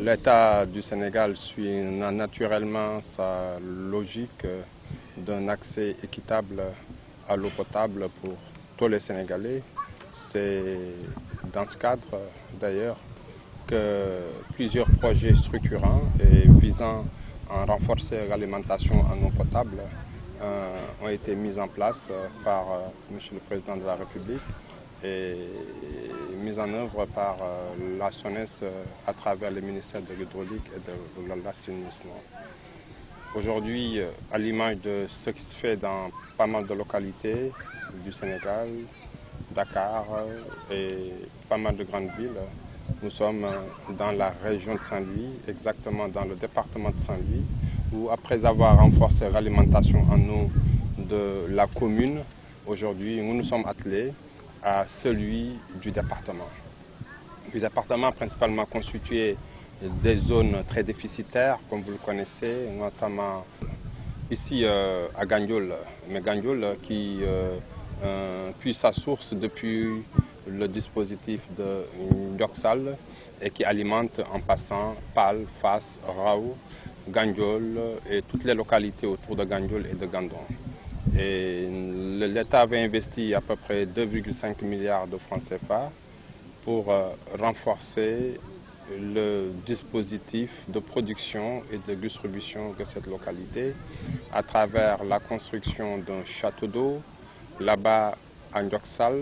L'État du Sénégal suit naturellement sa logique d'un accès équitable à l'eau potable pour tous les Sénégalais. C'est dans ce cadre d'ailleurs que plusieurs projets structurants et visant à renforcer l'alimentation en eau potable ont été mis en place par M. le Président de la République et mis en œuvre par la SONES à travers le ministère de l'Hydraulique et de l'Assainissement. Aujourd'hui, à l'image de ce qui se fait dans pas mal de localités du Sénégal, Dakar et pas mal de grandes villes, nous sommes dans la région de Saint-Louis, exactement dans le département de Saint-Louis, où après avoir renforcé l'alimentation en eau de la commune, aujourd'hui nous nous sommes attelés à celui du département. Du département principalement constitué des zones très déficitaires, comme vous le connaissez, notamment ici à Gandiol, mais Gandiol qui puise sa source depuis le dispositif de Ndioksal et qui alimente en passant Pal, Fass, Raou, Gandiol et toutes les localités autour de Gandiol et de Gandon. Et l'État avait investi à peu près 2,5 milliards de francs CFA pour renforcer le dispositif de production et de distribution de cette localité à travers la construction d'un château d'eau là-bas à Ndioksal,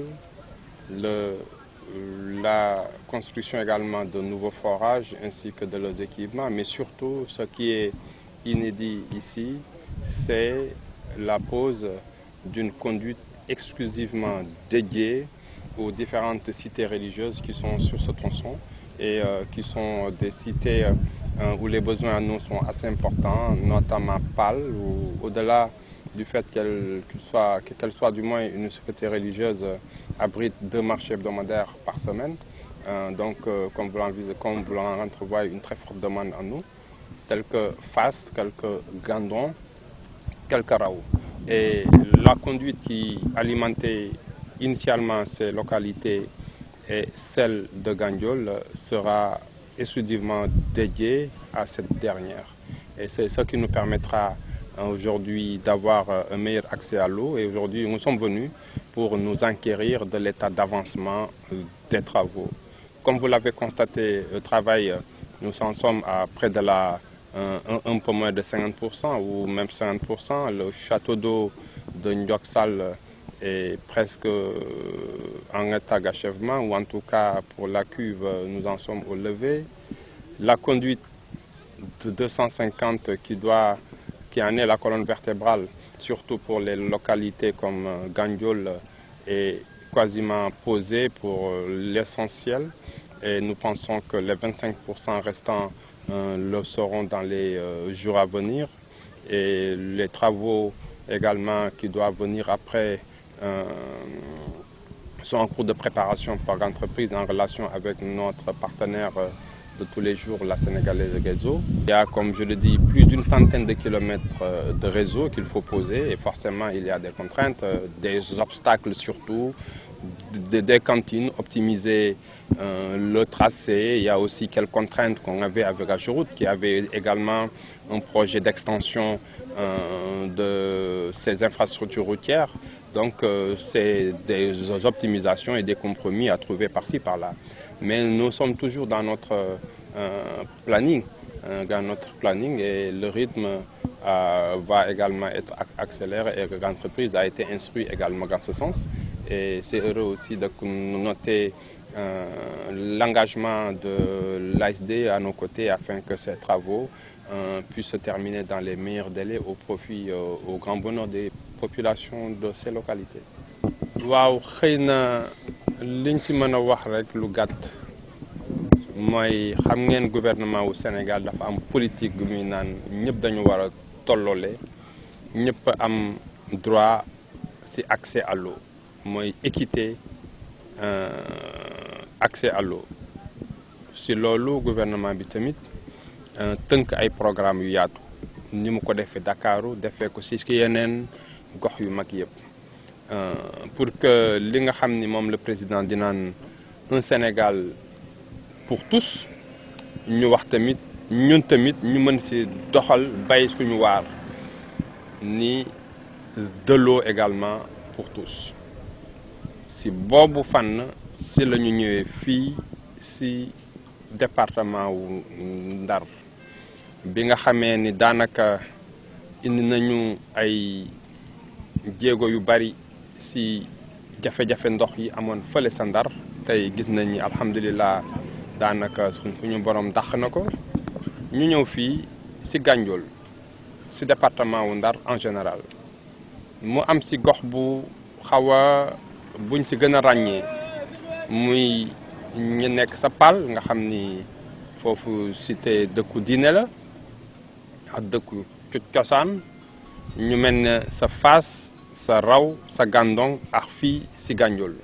la construction également de nouveaux forages ainsi que de leurs équipements, mais surtout ce qui est inédit ici, c'est la pose d'une conduite exclusivement dédiée aux différentes cités religieuses qui sont sur ce tronçon et qui sont des cités où les besoins en eau sont assez importants, notamment Pal, où au-delà du fait qu'elle soit du moins une cité religieuse, abrite 2 marchés hebdomadaires par semaine. Comme vous l'entrevoyez, une très forte demande en eau, tels que Fass, quelques Gandon, quelques Raou. Et la conduite qui alimentait initialement ces localités et celle de Gandiol sera exclusivement dédiée à cette dernière. Et c'est ce qui nous permettra aujourd'hui d'avoir un meilleur accès à l'eau. Et aujourd'hui, nous sommes venus pour nous enquérir de l'état d'avancement des travaux. Comme vous l'avez constaté, le travail, nous en sommes à près de un peu moins de 50% ou même 50%. Le château d'eau de Ndioksal est presque en état d'achèvement, ou en tout cas pour la cuve, nous en sommes au lever. La conduite de 250 qui en est la colonne vertébrale, surtout pour les localités comme Gandiol, est quasiment posée pour l'essentiel. Et nous pensons que les 25% restants le seront dans les jours à venir. Et les travaux également qui doivent venir après sont en cours de préparation par l'entreprise en relation avec notre partenaire de tous les jours, la Sénégalaise Réseau. Il y a, comme je le dis, plus d'une centaine de kilomètres de réseau qu'il faut poser et forcément il y a des contraintes, des obstacles surtout, des cantines, optimiser le tracé. Il y a aussi quelques contraintes qu'on avait avec Ageroute qui avait également un projet d'extension de ces infrastructures routières. Donc c'est des optimisations et des compromis à trouver par-ci, par-là. Mais nous sommes toujours dans notre planning et le rythme va également être accéléré et l'entreprise a été instruite également dans ce sens. Et c'est heureux aussi de noter l'engagement de l'ASD à nos côtés afin que ces travaux puissent se terminer dans les meilleurs délais au profit, au grand bonheur des populations de ces localités. Waaw, xëy na liñ ci mën a wax rek lu gàtt mooy xam ngeen gouvernement wu Sénégal dafa am politique gu muy naan ñëpp dañu war a tolloole ñëpp am droit ci accès à l'eau mooy équité accès à l'eau ci loolu gouvernement bi tamit tënk ay programme yu yaatu ni mu ko defee Dakaru defee ko ci yeneen gox yu mag yëpp pour que li nga xam ni moom le président di naan un Sénégal pour tous ñu wax tamit ñun tamit ñu mën si doxal bay suñu waar ni de l'eau également pour tous si boobu fànn si la ñu ñëwee fii si département wu Ndar bi nga xamee ni daanaka indi nañu ay jéego yu bari si jafe-jafe ndox yi amoon fële sa Ndar tey gis nañ ni alhamdulilah daanaka suñu borom dàq na ko ñu ñëw fii si Gandiol si département wu Ndar en général mu am si gox bu xaw a buñ si gën a ràññee muy ñu nekk sa Pal nga xam ni foofu cité dëkku diine la ak dëkku cosaan ñu mel ne sa Fass sa Raw sa Gandon ak fii si Gandiol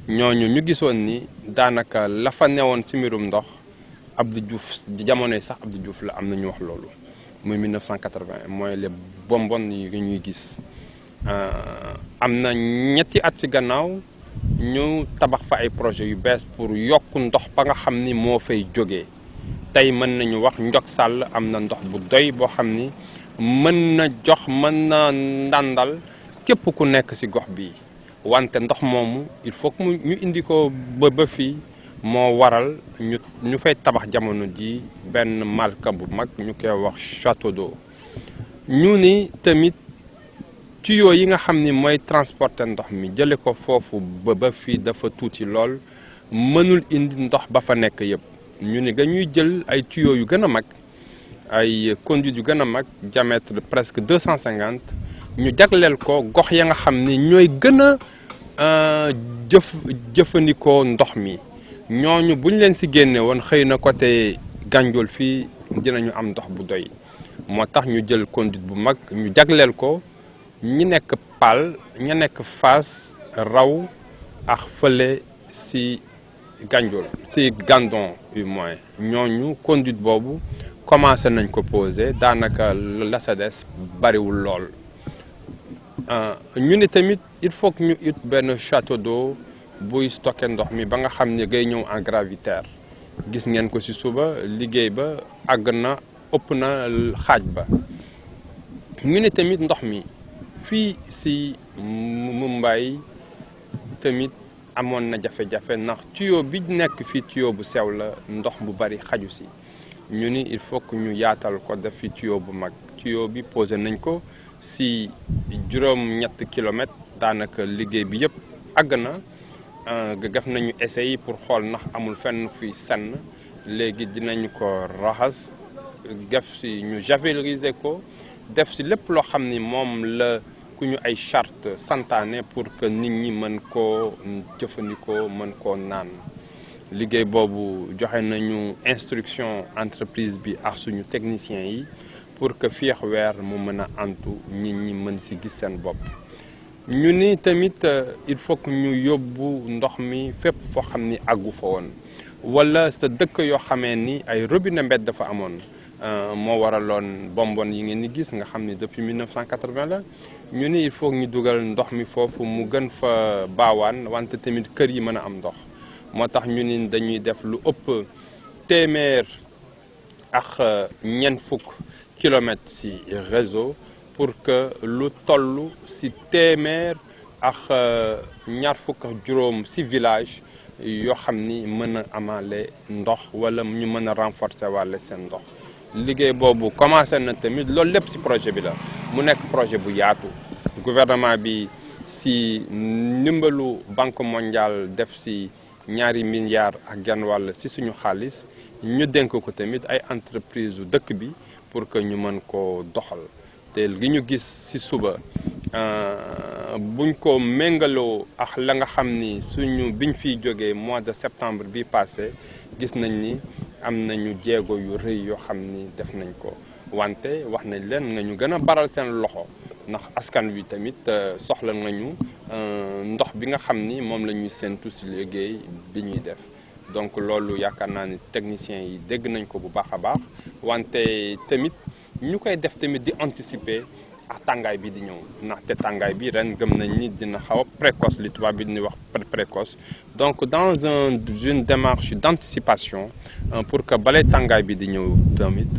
ñooñu ñu gisoon ni daanaka la fa newoon si mbirum ndox Abdou Diouf jamonoy sax Abdou Diouf la am na ñu wax loolu muy 1980 mooy les bonbonnes yi ñuy gis am na ñetti at si gannaaw ñu tabax fa ay projet yu bees pour yokk ndox ba nga xam ni moo fay jógee tey mën nañu wax Ndiok Sall am na ndox bu doy boo xam ni mën na ndàndal képp ku nekk si gox bi wante ndox moomu il faut que ñu indi ko ba fii moo waral ñu fay tabax jamono ji benn malka bu mag ñu koy wax château d'eau ñu ni tamit tuyau yi nga xam ni mooy transporter ndox mi jële ko foofu ba fii dafa tuuti lool mënul indi ndox ba fa nekk yëpp ñu ni dañuy jël ay tuyau yu gën a mag ay conduite yu gën a mag diamètre presque 250 ñu jagleel ko gox ya nga xam ni ñooy gën a jëfandikoo ndox mi ñooñu buñ leen si génne woon xëy na côté Gandiol fii dinañu am ndox bu doy moo tax ñu jël conduite bu mag ñu jagleel ko ñi nekk Pal ña nekk Fass Raw ak fële si Gandiol si Gandon du moins ñooñu conduite boobu commencé nañ ko poser daanaka la sa des bariwul lool ñu ne tamit il faut que ñu ut benn château d'eau buy stocké ndox mi ba nga xam ne ngay ñëw en gravitaire gis ngeen ko ci suba liggéey ba àgg na ëpp na xaaj ba ñu ne tamit ndox mi fii ci Mumbai tamit amoon na jafe-jafe ndax tuyau bi nekk fii tuyau bu sew la ndox bu bari xaju ci ñu ni il faut que ñu yaatal ko def fi tuyau bu mag tuyau bi posé nañ ko ci juróom-ñett kilomètres daanaka liggéey bi yëpp àgg na def nañu essai yi pour xool ndax amul fenn fuy senn léegi dinañu ko raxas def ci ñu javeliser ko def ci lépp loo xam ni moom la ku ñu ay charte santaane pour que nit ñi mën koo jëfandikoo mën koo naan liggéey boobu joxe nañu instruction entreprise bi ak suñu techniciens yi pour que fii ak weer mu mën a antu nit ñi mën ci gis seen bopp ñu ni tamit il faut que ñu yóbbu ndox mi fépp foo xam ni àggu fa woon wala sa dëkk yoo xamee ni ay robinet mbedd dafa amoon moo waraloon bonbon yi ngeen di gis nga xam ni depuis 1980 la ñu ni il faut que ñu dugal ndox mi foofu mu gën fa baawaan wante tamit kër yi mën a am ndox moo tax ñu ni dañuy def lu ëpp téeméer ak ñeent fukk kilomètres ci réseau pour que lu toll ci téeméer ak ñaar fukk ak juróom ci village yoo xam ni mën a amaale ndox wala ñu mën a renforcer wàlle seen ndox liggéey boobu commencé na tamit loolu lépp ci projet bi la mu nekk projet bu yaatu gouvernement bi ci ndimbalu banque mondiale def ci ñaari milliards ak genn wàll ci suñu xaalis ñu dénk ko tamit ay entreprise u dëkk bi pour que ñu mën koo doxal te li ñu gis ci suba buñ ko méngaloo ak la nga xam ni biñ fiy jógee mois de septembre bi passé gis nañ ni am nañu jéego yu rëy yoo xam ni def nañ ko wante wax nañ leen nga ñu gën a baral seen loxo ndax askan wi tamit soxla nañu ndox bi nga xam ni moom la ñuy séntu ci liggéey bi ñuy def donc loolu yaakaar naa ni techniciens yi dégg nañ ko bu baax a baax wante tamit ñu koy def tamit di anticiper ak tàngaay bi di ñëw ndaxte tàngaay bi ren gëm nañ ni dina xaw a précoce li tubaab bi di wax précoce donc dans une démarche d'anticipation pour que balay tàngaay bi di ñëw tamit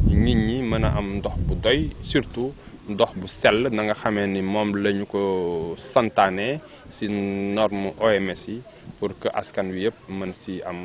nit ñi mën a am ndox bu doy surtout ndox bu sell na nga xamee ni moom la ñu ko santaane ci norme OMS yi pour que askan wi yëpp mën ci am